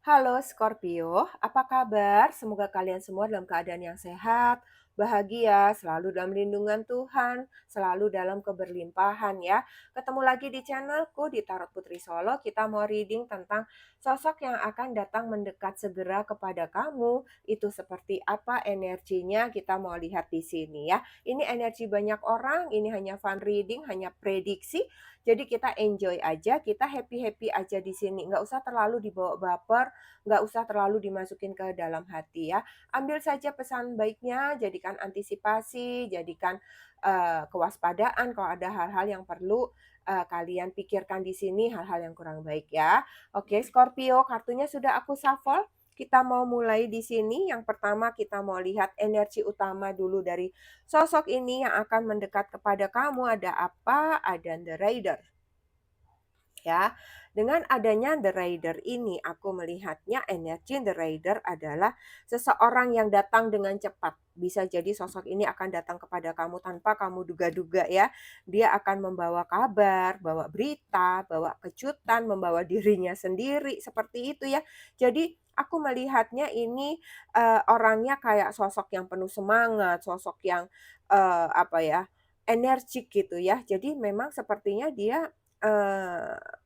Halo Scorpio, apa kabar? Semoga kalian semua dalam keadaan yang sehat, bahagia, selalu dalam lindungan Tuhan, selalu dalam keberlimpahan ya. Ketemu lagi di channelku di Tarot Putri Solo, kita mau reading tentang sosok yang akan datang mendekat segera kepada kamu. Itu seperti apa energinya kita mau lihat di sini ya. Ini energi banyak orang, ini hanya fun reading, hanya prediksi. Jadi kita enjoy aja, kita happy-happy aja di sini. Nggak usah terlalu dibawa baper, nggak usah terlalu dimasukin ke dalam hati ya. Ambil saja pesan baiknya, jadikan antisipasi, jadikan kewaspadaan kalau ada hal-hal yang perlu kalian pikirkan di sini, hal-hal yang kurang baik ya. Oke, Scorpio, kartunya sudah aku shuffle. Kita mau mulai di sini. Yang pertama kita mau lihat energi utama dulu dari sosok ini yang akan mendekat kepada kamu. Ada apa? Ada The Rider. Ya, dengan adanya The Rider ini, aku melihatnya energi The Rider adalah seseorang yang datang dengan cepat. Bisa jadi sosok ini akan datang kepada kamu tanpa kamu duga-duga ya. Dia akan membawa kabar, bawa berita, bawa kejutan, membawa dirinya sendiri, seperti itu ya. Jadi aku melihatnya ini orangnya kayak sosok yang penuh semangat, sosok yang apa ya, energik gitu ya. Jadi memang sepertinya dia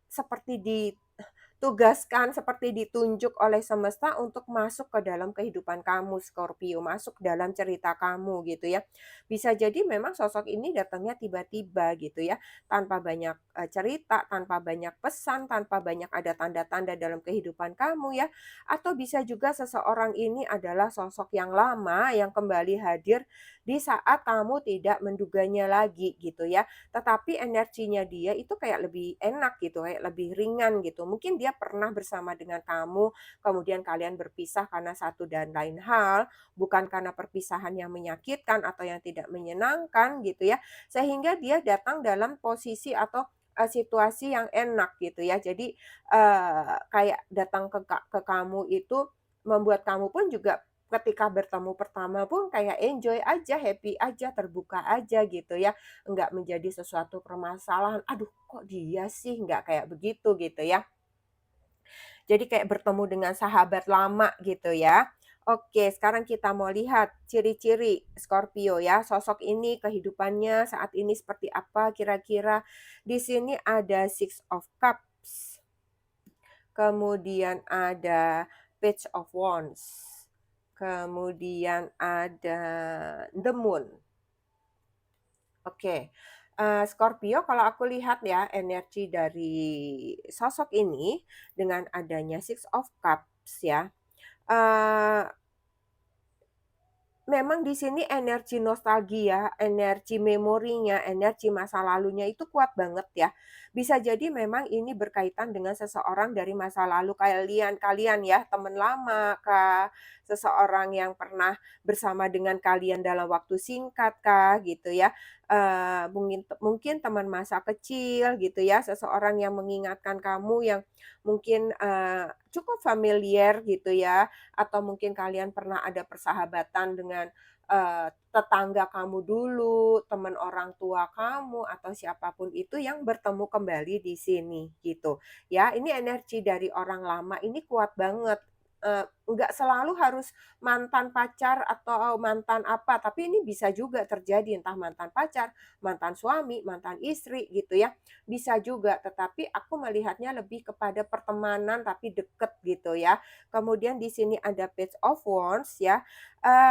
seperti ditugaskan, seperti ditunjuk oleh semesta untuk masuk ke dalam kehidupan kamu, Scorpio, masuk dalam cerita kamu gitu ya. Bisa jadi memang sosok ini datangnya tiba-tiba gitu ya, tanpa banyak cerita, tanpa banyak pesan, tanpa banyak ada tanda-tanda dalam kehidupan kamu ya. Atau bisa juga seseorang ini adalah sosok yang lama yang kembali hadir di saat kamu tidak menduganya lagi gitu ya. Tetapi energinya dia itu kayak lebih enak gitu, kayak lebih ringan gitu. Mungkin dia pernah bersama dengan kamu, kemudian kalian berpisah karena satu dan lain hal, bukan karena perpisahan yang menyakitkan atau yang tidak menyenangkan gitu ya. Sehingga dia datang dalam posisi atau situasi yang enak gitu ya. Jadi kayak datang ke kamu itu membuat kamu pun juga ketika bertemu pertama pun kayak enjoy aja, happy aja, terbuka aja gitu ya. Enggak menjadi sesuatu permasalahan, "Aduh kok dia sih?" Enggak kayak begitu gitu ya. Jadi kayak bertemu dengan sahabat lama gitu ya. Oke, sekarang kita mau lihat ciri-ciri Scorpio ya. Sosok ini kehidupannya saat ini seperti apa kira-kira. Di sini ada Six of Cups, kemudian ada Page of Wands, kemudian ada The Moon. Oke, Scorpio kalau aku lihat ya energi dari sosok ini dengan adanya Six of Cups ya, eee, memang di sini energi nostalgia, energi memorinya, energi masa lalunya itu kuat banget ya. Bisa jadi memang ini berkaitan dengan seseorang dari masa lalu kalian kalian ya, teman lama kah, seseorang yang pernah bersama dengan kalian dalam waktu singkat kah, gitu ya. Mungkin mungkin teman masa kecil gitu ya, seseorang yang mengingatkan kamu yang mungkin, cukup familiar gitu ya, atau mungkin kalian pernah ada persahabatan dengan, tetangga kamu dulu, teman orang tua kamu, atau siapapun itu yang bertemu kembali di sini, gitu. Ya, ini energi dari orang lama ini kuat banget, nggak selalu harus mantan pacar atau mantan apa, tapi ini bisa juga terjadi, entah mantan pacar, mantan suami, mantan istri, gitu ya. Bisa juga, tetapi aku melihatnya lebih kepada pertemanan tapi deket gitu ya. Kemudian di sini ada Page of Wands ya,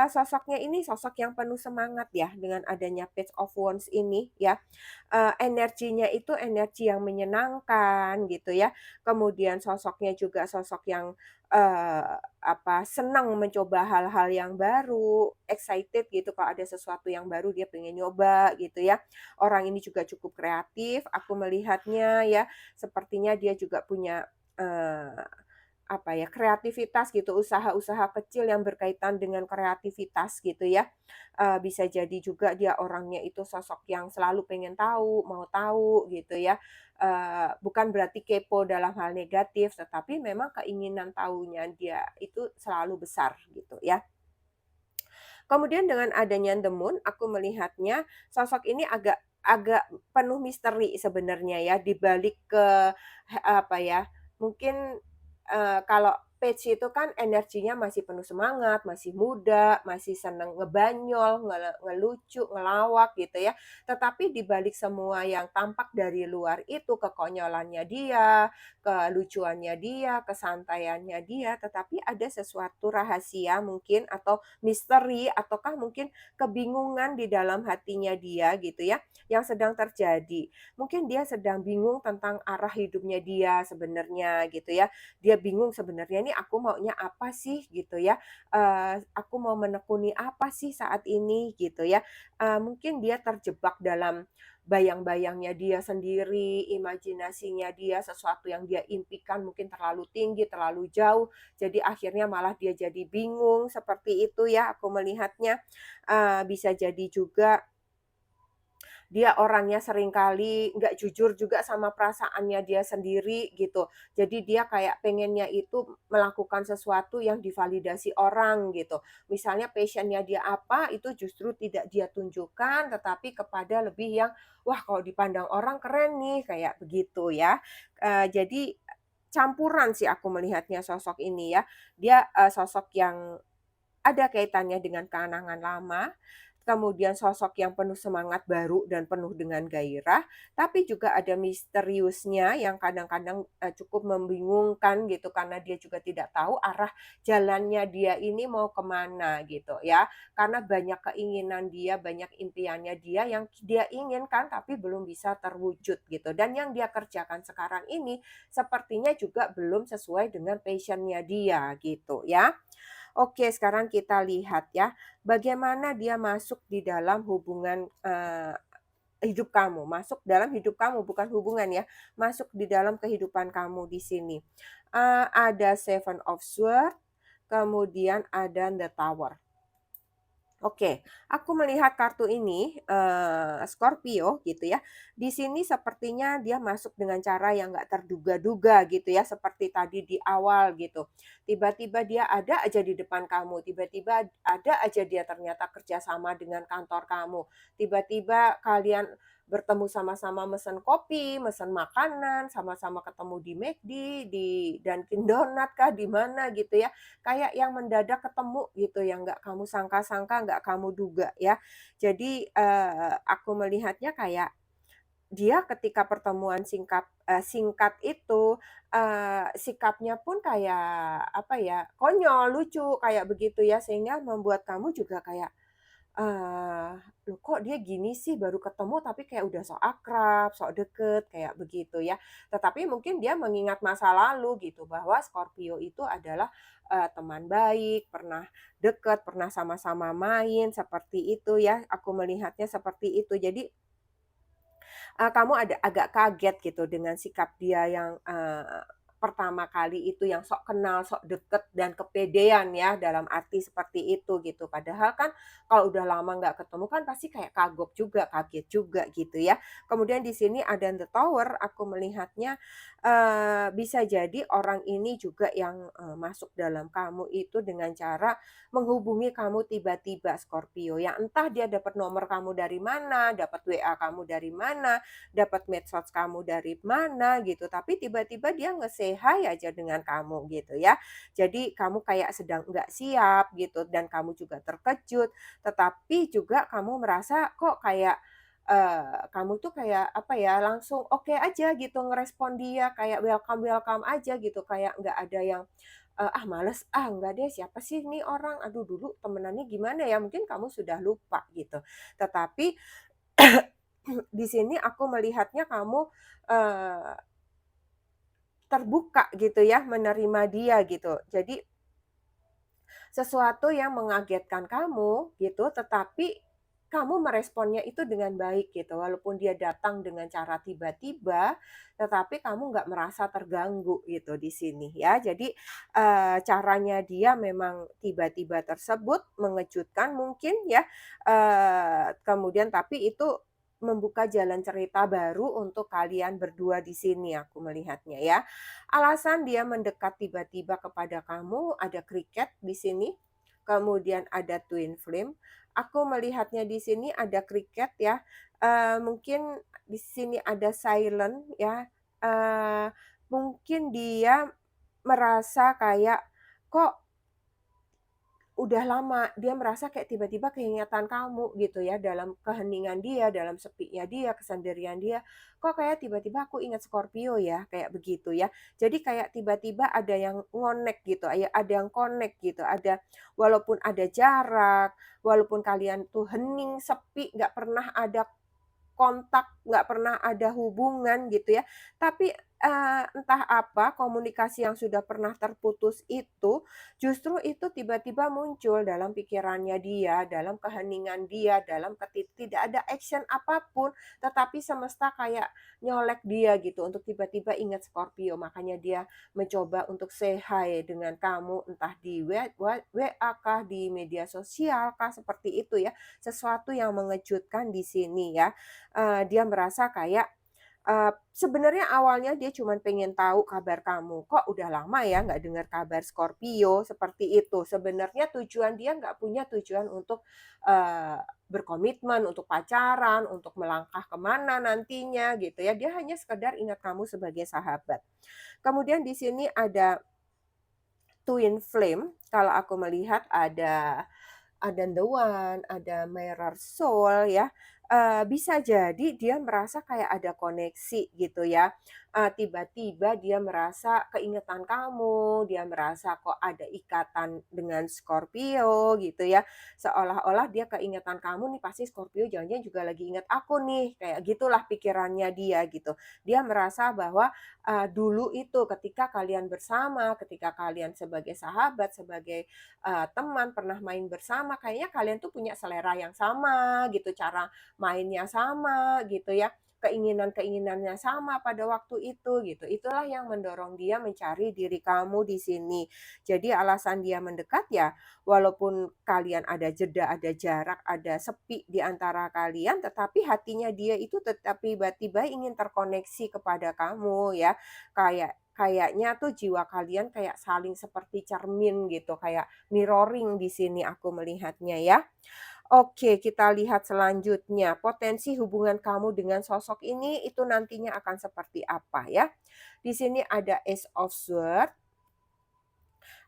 sosoknya ini sosok yang penuh semangat ya dengan adanya Page of Wands ini ya, energinya itu energi yang menyenangkan gitu ya, kemudian sosoknya juga sosok yang, senang mencoba hal-hal yang baru, excited gitu kalau ada sesuatu yang baru dia pengen nyoba gitu ya. Orang ini juga cukup kreatif, aku melihatnya ya, sepertinya dia juga punya, eee kreativitas gitu, usaha-usaha kecil yang berkaitan dengan kreativitas gitu ya. Bisa jadi juga dia orangnya itu sosok yang selalu pengen tahu, mau tahu gitu ya. Bukan berarti kepo dalam hal negatif, tetapi memang keinginan tahunya dia itu selalu besar gitu ya. Kemudian dengan adanya The Moon, aku melihatnya sosok ini agak agak penuh misteri sebenarnya ya, di balik ke mungkin, kalau Paige itu kan energinya masih penuh semangat, masih muda, masih seneng ngebanyol, ngelucu, ngelawak gitu ya. Tetapi di balik semua yang tampak dari luar itu, kekonyolannya dia, kelucuannya dia, kesantaiannya dia, tetapi ada sesuatu rahasia mungkin atau misteri ataukah mungkin kebingungan di dalam hatinya dia gitu ya, yang sedang terjadi. Mungkin dia sedang bingung tentang arah hidupnya dia sebenarnya gitu ya. Dia bingung sebenarnya ini aku maunya apa sih gitu ya, aku mau menekuni apa sih saat ini gitu ya. Mungkin dia terjebak dalam bayang-bayangnya dia sendiri, imajinasinya dia, sesuatu yang dia impikan mungkin terlalu tinggi, terlalu jauh, jadi akhirnya malah dia jadi bingung, seperti itu ya aku melihatnya. Bisa jadi juga dia orangnya seringkali nggak jujur juga sama perasaannya dia sendiri gitu. Jadi dia kayak pengennya itu melakukan sesuatu yang divalidasi orang gitu. Misalnya passion-nya dia apa, itu justru tidak dia tunjukkan, tetapi kepada lebih yang, "Wah kalau dipandang orang keren nih," kayak begitu ya. Jadi campuran sih aku melihatnya sosok ini ya. Dia, sosok yang ada kaitannya dengan kenangan lama, kemudian sosok yang penuh semangat baru dan penuh dengan gairah, tapi juga ada misteriusnya yang kadang-kadang, cukup membingungkan gitu karena dia juga tidak tahu arah jalannya dia ini mau kemana gitu ya. Karena banyak keinginan dia, banyak impiannya dia yang dia inginkan tapi belum bisa terwujud gitu dan yang dia kerjakan sekarang ini sepertinya juga belum sesuai dengan passion-nya dia gitu ya. Oke, sekarang kita lihat ya, bagaimana dia masuk di dalam hubungan, hidup kamu, masuk dalam hidup kamu, bukan hubungan ya, masuk di dalam kehidupan kamu di sini. Ada Seven of Swords, kemudian ada The Tower. Oke, aku melihat kartu ini, Scorpio gitu ya, di sini sepertinya dia masuk dengan cara yang nggak terduga-duga gitu ya, seperti tadi di awal gitu. Tiba-tiba dia ada aja di depan kamu, tiba-tiba ada aja dia ternyata kerja sama dengan kantor kamu. Tiba-tiba kalian bertemu sama-sama mesen kopi, mesen makanan, sama-sama ketemu di McD, di Dunkin Donut kah, di mana gitu ya. Kayak yang mendadak ketemu gitu, yang nggak kamu sangka-sangka, nggak kamu duga ya. Jadi, aku melihatnya kayak dia ketika pertemuan singkat itu, sikapnya pun kayak, apa ya, konyol, lucu, kayak begitu ya, sehingga membuat kamu juga kayak, Eee, "Loh kok dia gini sih baru ketemu tapi kayak udah sok akrab, sok deket," kayak begitu ya. Tetapi mungkin dia mengingat masa lalu gitu bahwa Scorpio itu adalah, teman baik, pernah deket, pernah sama-sama main, seperti itu ya, aku melihatnya seperti itu. Jadi, kamu ada agak kaget gitu dengan sikap dia yang, pertama kali itu yang sok kenal, sok deket dan kepedean ya, dalam arti seperti itu gitu. Padahal kan kalau udah lama nggak ketemu kan pasti kayak kagok juga, kaget juga gitu ya. Kemudian di sini ada The Tower, aku melihatnya, bisa jadi orang ini juga yang, masuk dalam kamu itu dengan cara menghubungi kamu tiba-tiba Scorpio, yang entah dia dapat nomor kamu dari mana, dapat WA kamu dari mana, dapat medsos kamu dari mana gitu, tapi tiba-tiba dia nge-say hi aja dengan kamu gitu ya. Jadi kamu kayak sedang nggak siap gitu dan kamu juga terkejut, tetapi juga kamu merasa kok kayak, kamu tuh kayak apa ya, langsung oke aja gitu ngerespon dia, kayak welcome-welcome aja gitu, kayak nggak ada yang, "Ah males ah, enggak deh siapa sih ini orang, aduh dulu temenannya gimana ya?" Mungkin kamu sudah lupa gitu. Tetapi di sini aku melihatnya kamu, eee, terbuka gitu ya menerima dia gitu. Jadi sesuatu yang mengagetkan kamu gitu, tetapi kamu meresponnya itu dengan baik gitu. Walaupun dia datang dengan cara tiba-tiba, tetapi kamu nggak merasa terganggu gitu di sini ya. Jadi, caranya dia memang tiba-tiba tersebut mengejutkan mungkin ya, kemudian tapi itu membuka jalan cerita baru untuk kalian berdua di sini aku melihatnya ya. Alasan dia mendekat tiba-tiba kepada kamu, ada cricket di sini, kemudian ada twin flame. Aku melihatnya di sini ada cricket ya, mungkin di sini ada silent ya, mungkin dia merasa kayak kok udah lama dia merasa kayak tiba-tiba keingetan kamu gitu ya, dalam keheningan dia, dalam sepinya dia, kesendirian dia, "Kok kayak tiba-tiba aku ingat Scorpio ya?" Kayak begitu ya. Jadi kayak tiba-tiba ada yang ngonek gitu, ada yang connect gitu, ada walaupun ada jarak, walaupun kalian tuh hening, sepi, nggak pernah ada kontak, nggak pernah ada hubungan gitu ya. Tapi, entah apa komunikasi yang sudah pernah terputus itu, justru itu tiba-tiba muncul dalam pikirannya dia, dalam keheningan dia, dalam tidak ada action apapun, tetapi semesta kayak nyolek dia gitu untuk tiba-tiba ingat Scorpio. Makanya dia mencoba untuk say hi dengan kamu, entah di WA kah, di media sosial kah, seperti itu ya. Sesuatu yang mengejutkan di sini ya. Dia merasa kayak, sebenarnya awalnya dia cuman pengen tahu kabar kamu, "Kok udah lama ya nggak dengar kabar Scorpio?" Seperti itu. Sebenarnya tujuan dia nggak punya tujuan untuk, berkomitmen, untuk pacaran, untuk melangkah kemana nantinya gitu ya. Dia hanya sekedar ingat kamu sebagai sahabat. Kemudian di sini ada twin flame, kalau aku melihat ada The One, ada Mirror Soul ya, bisa jadi dia merasa kayak ada koneksi gitu ya, tiba-tiba dia merasa keingetan kamu, dia merasa kok ada ikatan dengan Scorpio gitu ya, seolah-olah dia keingetan kamu nih pasti Scorpio jangan-jangan juga lagi ingat aku nih, kayak gitulah pikirannya dia gitu. Dia merasa bahwa, dulu itu ketika kalian bersama, ketika kalian sebagai sahabat, sebagai teman, pernah main bersama, kayaknya kalian tuh punya selera yang sama gitu, cara mainnya sama gitu ya, keinginan-keinginannya sama pada waktu itu gitu. Itulah yang mendorong dia mencari diri kamu di sini. Jadi alasan dia mendekat ya, walaupun kalian ada jeda, ada jarak, ada sepi di antara kalian, tetapi hatinya dia itu tetap tiba-tiba ingin terkoneksi kepada kamu ya. Kayaknya tuh jiwa kalian kayak saling seperti cermin gitu, kayak mirroring di sini aku melihatnya ya. Oke, kita lihat selanjutnya, potensi hubungan kamu dengan sosok ini itu nantinya akan seperti apa ya. Di sini ada Ace of Swords,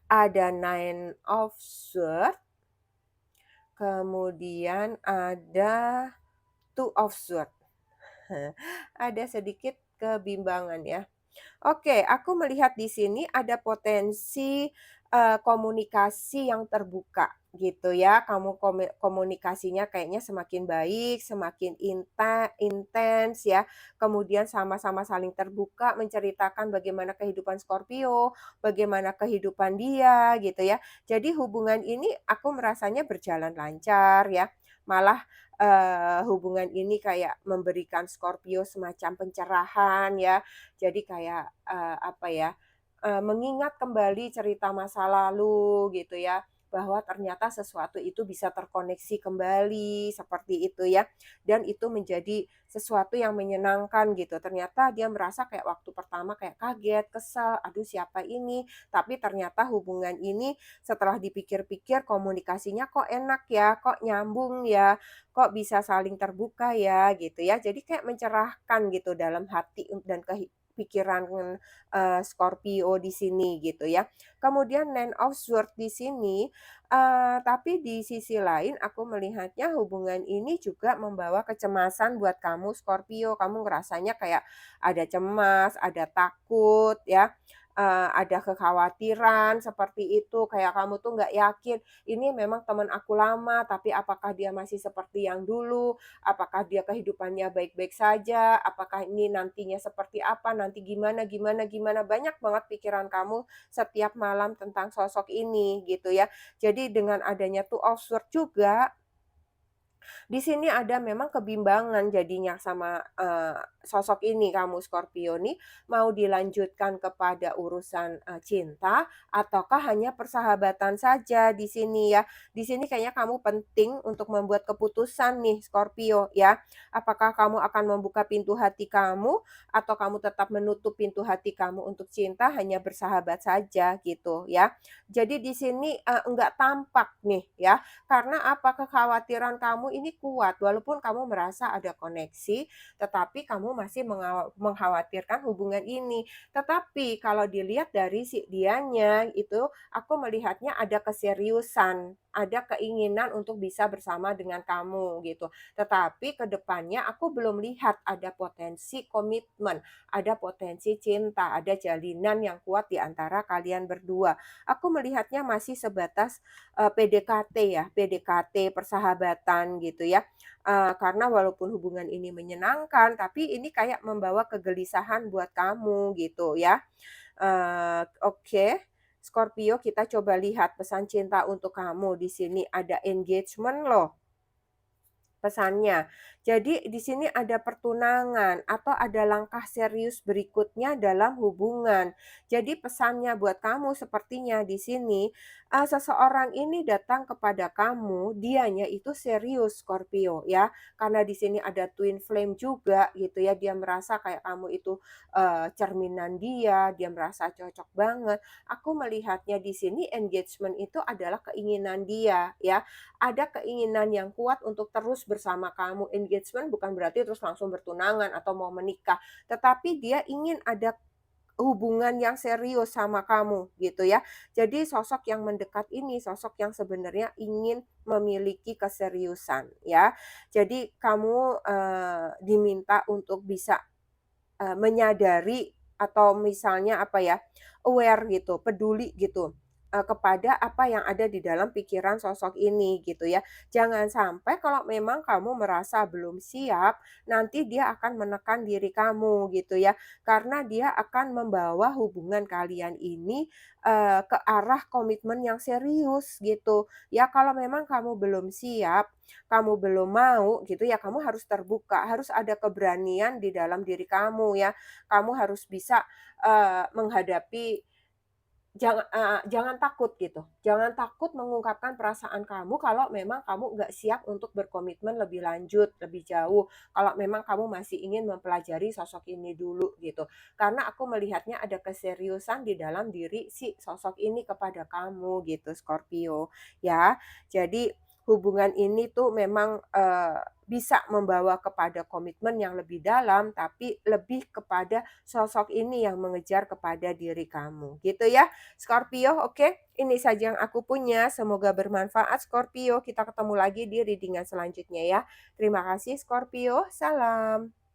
ada Nine of Swords, kemudian ada Two of Swords. Ada sedikit kebimbangan ya. Oke, aku melihat di sini ada potensi, komunikasi yang terbuka gitu ya. Kamu komunikasinya kayaknya semakin baik, semakin intens ya. Kemudian sama-sama saling terbuka menceritakan bagaimana kehidupan Scorpio, bagaimana kehidupan dia gitu ya. Jadi hubungan ini aku merasanya berjalan lancar ya. Malah, hubungan ini kayak memberikan Scorpio semacam pencerahan ya. Jadi kayak, apa ya, mengingat kembali cerita masa lalu gitu ya, bahwa ternyata sesuatu itu bisa terkoneksi kembali, seperti itu ya. Dan itu menjadi sesuatu yang menyenangkan gitu. Ternyata dia merasa kayak waktu pertama kayak kaget, kesal, "Aduh siapa ini?" Tapi ternyata hubungan ini setelah dipikir-pikir komunikasinya kok enak ya, kok nyambung ya, kok bisa saling terbuka ya, gitu ya. Jadi kayak mencerahkan gitu dalam hati dan pikiran, Scorpio di sini gitu ya. Kemudian Nine of Swords di sini, tapi di sisi lain aku melihatnya hubungan ini juga membawa kecemasan buat kamu Scorpio. Kamu ngerasanya kayak ada cemas, ada takut ya, ada kekhawatiran seperti itu, kayak kamu tuh nggak yakin, "Ini memang teman aku lama, tapi apakah dia masih seperti yang dulu? Apakah dia kehidupannya baik-baik saja? Apakah ini nantinya seperti apa? Nanti gimana gimana gimana?" Banyak banget pikiran kamu setiap malam tentang sosok ini gitu ya. Jadi dengan adanya Two of Swords juga, di sini ada memang kebimbangan jadinya sama, sosok ini kamu Scorpio nih, mau dilanjutkan kepada urusan, cinta ataukah hanya persahabatan saja di sini ya. Di sini kayaknya kamu penting untuk membuat keputusan nih Scorpio ya. Apakah kamu akan membuka pintu hati kamu atau kamu tetap menutup pintu hati kamu untuk cinta hanya bersahabat saja gitu ya. Jadi di sini, enggak tampak nih ya, karena apa, kekhawatiran kamu ini kuat, walaupun kamu merasa ada koneksi, tetapi kamu masih mengkhawatirkan hubungan ini. Tetapi kalau dilihat dari si dianya itu, aku melihatnya ada keseriusan, ada keinginan untuk bisa bersama dengan kamu gitu. Tetapi ke depannya aku belum lihat ada potensi komitmen, ada potensi cinta, ada jalinan yang kuat di antara kalian berdua. Aku melihatnya masih sebatas, PDKT ya, PDKT persahabatan gitu ya. Karena walaupun hubungan ini menyenangkan, tapi ini kayak membawa kegelisahan buat kamu gitu ya. Oke, Scorpio kita coba lihat pesan cinta untuk kamu di sini ada engagement loh pesannya. Jadi di sini ada pertunangan atau ada langkah serius berikutnya dalam hubungan. Jadi pesannya buat kamu sepertinya di sini, seseorang ini datang kepada kamu, dianya itu serius Scorpio ya. Karena di sini ada twin flame juga gitu ya, dia merasa kayak kamu itu, cerminan dia merasa cocok banget. Aku melihatnya di sini engagement itu adalah keinginan dia ya, ada keinginan yang kuat untuk terus bersama kamu. Engagement bukan berarti terus langsung bertunangan atau mau menikah, tetapi dia ingin ada hubungan yang serius sama kamu gitu ya. Jadi sosok yang mendekat ini sosok yang sebenarnya ingin memiliki keseriusan ya. Jadi kamu, diminta untuk bisa menyadari atau misalnya apa ya, aware gitu, peduli gitu, kepada apa yang ada di dalam pikiran sosok ini gitu ya. Jangan sampai kalau memang kamu merasa belum siap, nanti dia akan menekan diri kamu gitu ya. Karena dia akan membawa hubungan kalian ini, ke arah komitmen yang serius gitu. Ya kalau memang kamu belum siap, kamu belum mau gitu ya, kamu harus terbuka, harus ada keberanian di dalam diri kamu ya. Kamu harus bisa, menghadapi jangan takut gitu, jangan takut mengungkapkan perasaan kamu kalau memang kamu nggak siap untuk berkomitmen lebih lanjut, lebih jauh, kalau memang kamu masih ingin mempelajari sosok ini dulu gitu. Karena aku melihatnya ada keseriusan di dalam diri si sosok ini kepada kamu gitu, Scorpio, ya. Jadi hubungan ini tuh memang, bisa membawa kepada komitmen yang lebih dalam, tapi lebih kepada sosok ini yang mengejar kepada diri kamu, gitu ya. Scorpio, oke? Ini saja yang aku punya, semoga bermanfaat Scorpio. Kita ketemu lagi di reading selanjutnya ya. Terima kasih Scorpio, salam.